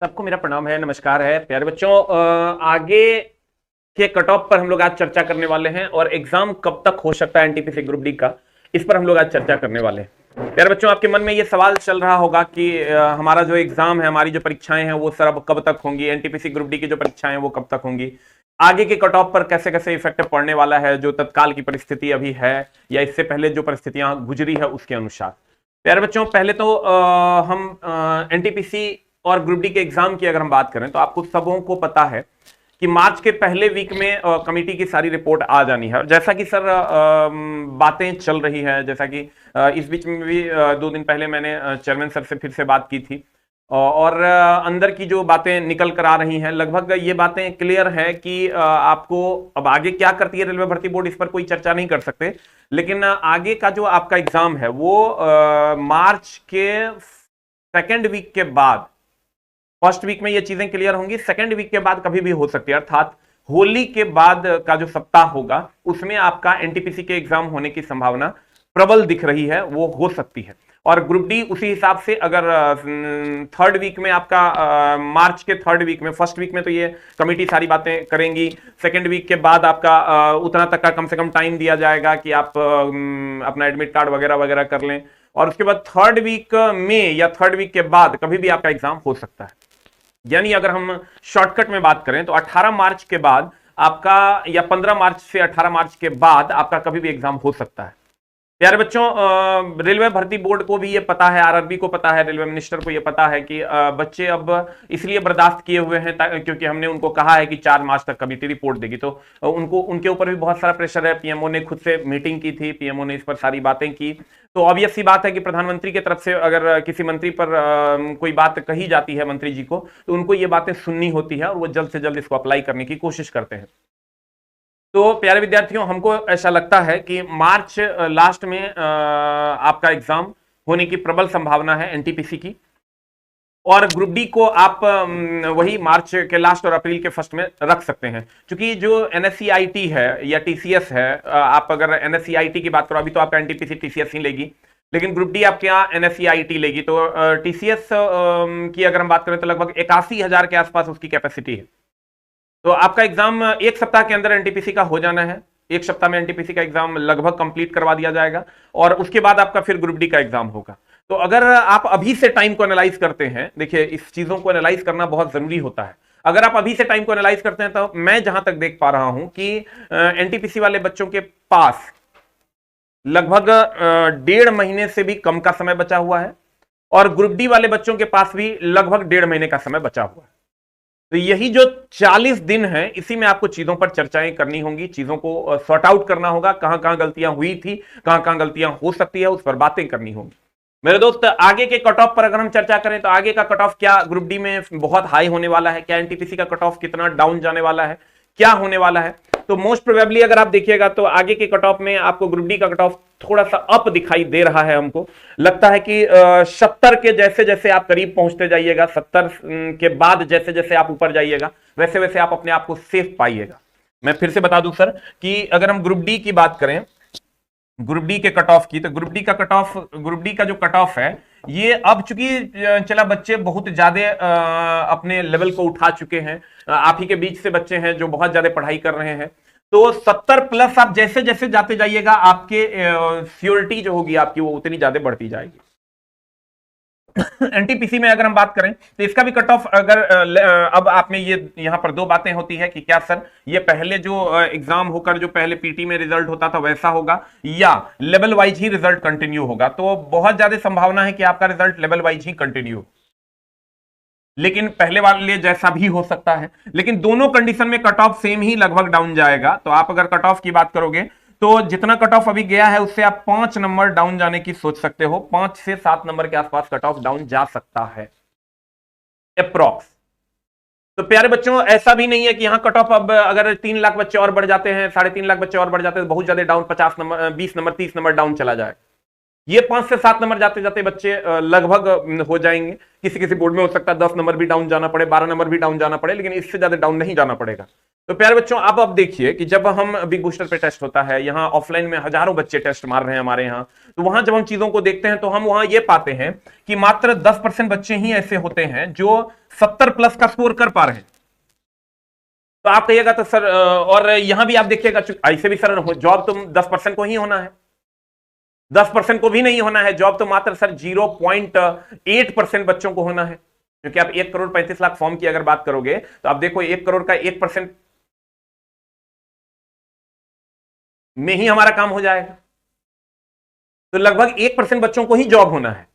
सबको मेरा प्रणाम है, नमस्कार है प्यारे बच्चों। आगे के कट ऑफ पर हम लोग आज चर्चा करने वाले हैं और एग्जाम कब तक हो सकता है एनटीपीसी ग्रुप डी का, इस पर हम लोग आज चर्चा करने वाले हैं। प्यारे बच्चों, आपके मन में ये सवाल चल रहा होगा कि हमारा जो एग्जाम है, हमारी जो परीक्षाएं हैं वो सर अब कब तक होंगी, एनटीपीसी ग्रुप डी की जो परीक्षाएं हैं वो कब तक होंगी, आगे के कट ऑफ पर कैसे कैसे इफेक्ट पड़ने वाला है, जो तत्काल की परिस्थिति अभी है या इससे पहले जो परिस्थितियां गुजरी है उसके अनुसार। प्यारे बच्चों, पहले तो हम एनटीपीसी और ग्रुप डी के एग्जाम की अगर हम बात करें तो आपको सबों को पता है कि मार्च के पहले वीक में कमेटी की सारी रिपोर्ट आ जानी है। और जैसा कि सर बातें चल रही है, जैसा कि इस बीच में भी 2 दिन पहले मैंने चेयरमैन सर से फिर से बात की थी और अंदर की जो बातें निकल कर आ रही हैं, लगभग ये बातें क्लियर है कि आपको अब आगे क्या करती है रेलवे भर्ती बोर्ड, इस पर कोई चर्चा नहीं कर सकते। लेकिन आगे का जो आपका एग्जाम है वो मार्च के सेकेंड वीक के बाद, फर्स्ट वीक में ये चीजें क्लियर होंगी, सेकेंड वीक के बाद कभी भी हो सकती है। अर्थात होली के बाद का जो सप्ताह होगा उसमें आपका एनटीपीसी के एग्जाम होने की संभावना प्रबल दिख रही है, वो हो सकती है। और ग्रुप डी उसी हिसाब से अगर थर्ड वीक में आपका मार्च के थर्ड वीक में, फर्स्ट वीक में तो ये कमेटी सारी बातें करेंगी, सेकेंड वीक के बाद आपका उतना तक का कम से कम टाइम दिया जाएगा कि आप अपना एडमिट कार्ड वगैरह वगैरह कर लें, और उसके बाद थर्ड वीक में या थर्ड वीक के बाद कभी भी आपका एग्जाम हो सकता है। यानी अगर हम शॉर्टकट में बात करें तो 18 मार्च के बाद आपका, या 15 मार्च से 18 मार्च के बाद आपका कभी भी एग्जाम हो सकता है। प्यारे बच्चों, रेलवे भर्ती बोर्ड को भी ये पता है, आरआरबी को पता है, रेलवे मिनिस्टर को ये पता है कि बच्चे अब इसलिए बर्दाश्त किए हुए हैं क्योंकि हमने उनको कहा है कि 4 मार्च तक कमेटी रिपोर्ट देगी। तो उनको, उनके ऊपर भी बहुत सारा प्रेशर है। पीएमओ ने खुद से मीटिंग की थी, पीएमओ ने इस पर सारी बातें की। तो ऑब्वियस सी बात है कि प्रधानमंत्री की तरफ से अगर किसी मंत्री पर कोई बात कही जाती है मंत्री जी को, तो उनको ये बातें सुननी होती है और वो जल्द से जल्द इसको अप्लाई करने की कोशिश करते हैं। तो प्यारे विद्यार्थियों, हमको ऐसा लगता है कि मार्च लास्ट में आपका एग्जाम होने की प्रबल संभावना है एनटीपीसी की, और ग्रुप डी को आप वही मार्च के लास्ट और अप्रैल के फर्स्ट में रख सकते हैं। क्योंकि जो एनएससीआईटी है या टीसीएस है, आप अगर एनएससीआईटी की बात करो, अभी तो आपका एनटीपीसी टीसीएस ही लेगी, लेकिन ग्रुप डी आपके यहाँ एनएससीआईटी लेगी। तो टीसीएस की अगर हम बात करें तो लगभग 81,000 के आसपास उसकी कैपेसिटी है। तो आपका एग्जाम एक सप्ताह के अंदर एनटीपीसी का हो जाना है। एक सप्ताह में एनटीपीसी का एग्जाम लगभग कंप्लीट करवा दिया जाएगा और उसके बाद आपका फिर ग्रुप डी का एग्जाम होगा। तो अगर आप अभी से टाइम को एनालाइज करते हैं, देखिए इस चीजों को एनालाइज करना बहुत जरूरी होता है। अगर आप अभी से टाइम को एनालाइज करते हैं तो मैं जहां तक देख पा रहा हूं कि एनटीपीसी वाले बच्चों के पास लगभग 1.5 महीने से भी कम का समय बचा हुआ है और ग्रुप डी वाले बच्चों के पास भी लगभग 1.5 महीने का समय बचा हुआ है। तो यही जो 40 दिन है, इसी में आपको चीजों पर चर्चाएं करनी होंगी, चीजों को सॉर्ट आउट करना होगा, कहां कहां गलतियां हुई थी, कहां कहां गलतियां हो सकती है, उस पर बातें करनी होंगी। मेरे दोस्त, आगे के कट ऑफ पर अगर हम चर्चा करें तो आगे का कट ऑफ क्या ग्रुप डी में बहुत हाई होने वाला है, क्या एनटीपीसी का कट ऑफ कितना डाउन जाने वाला है, क्या होने वाला है। तो मोस्ट प्रोबेबली अगर आप देखिएगा तो आगे के कट ऑफ में आपको ग्रुप डी का कट ऑफ थोड़ा सा अप दिखाई दे रहा है। हमको लगता है कि 70 के जैसे जैसे आप करीब पहुंचते जाइएगा, 70 के बाद जैसे जैसे आप ऊपर जाइएगा, वैसे वैसे आप अपने आप को सेफ पाइएगा। मैं फिर से बता दूं सर कि अगर हम ग्रुप डी की बात करें, ग्रुप डी के कट ऑफ की, तो ग्रुप डी का कट ऑफ, ग्रुप डी का जो कट ऑफ है ये अब, चूंकि चला बच्चे बहुत ज्यादा अपने लेवल को उठा चुके हैं, आप ही के बीच से बच्चे हैं जो बहुत ज्यादा पढ़ाई कर रहे हैं, तो 70 प्लस आप जैसे जैसे जाते जाइएगा आपके सियोरिटी जो होगी आपकी वो उतनी ज्यादा बढ़ती जाएगी। एनटीपीसी में अगर हम बात करें तो इसका भी कट ऑफ, अगर अब आप में ये यहां पर दो बातें होती है कि क्या सर ये पहले जो एग्जाम होकर जो पहले पीटी में रिजल्ट होता था वैसा होगा या लेवल वाइज ही रिजल्ट कंटिन्यू होगा। तो बहुत ज्यादा संभावना है कि आपका रिजल्ट लेवल वाइज ही कंटिन्यू, लेकिन पहले वाले जैसा भी हो सकता है। लेकिन दोनों कंडीशन में कट ऑफ सेम ही लगभग डाउन जाएगा। तो आप अगर कट ऑफ की बात करोगे तो जितना कट ऑफ अभी गया है उससे आप 5 नंबर डाउन जाने की सोच सकते हो, 5 से 7 नंबर के आसपास कट ऑफ डाउन जा सकता है अप्रॉक्स। तो प्यारे बच्चों, ऐसा भी नहीं है कि यहां कट ऑफ अब अगर 3 लाख बच्चे और बढ़ जाते हैं, 3.5 लाख बच्चे और बढ़ जाते हैं तो बहुत ज्यादा down 50 number, 20 number, 30 number down चला जाए। ये 5 से 7 नंबर जाते जाते बच्चे लगभग हो जाएंगे। किसी किसी बोर्ड में हो सकता है 10 नंबर भी डाउन जाना पड़े, 12 नंबर भी डाउन जाना पड़े, लेकिन इससे ज्यादा डाउन नहीं जाना पड़ेगा। तो प्यारे बच्चों अब देखिए कि जब हम बिग बूस्टर पे टेस्ट होता है, यहां ऑफलाइन में हजारों बच्चे टेस्ट मार रहे हैं हमारे यहां, तो वहां जब हम चीजों को देखते हैं तो हम वहां ये पाते हैं कि मात्र 10% बच्चे ही ऐसे होते हैं जो 70 प्लस का स्कोर कर पा रहे हैं। तो आप कहिएगा तो सर, और यहां भी आप देखिएगा ऐसे भी सर जॉब तो 10% को ही होना है, 10% को भी नहीं होना है जॉब, तो मात्र सर 0.8% बच्चों को होना है। क्योंकि आप 1 करोड़ 35 लाख फॉर्म की अगर बात करोगे तो आप देखो 1 करोड़ का 1% में ही हमारा काम हो जाएगा। तो लगभग 1% बच्चों को ही जॉब होना है।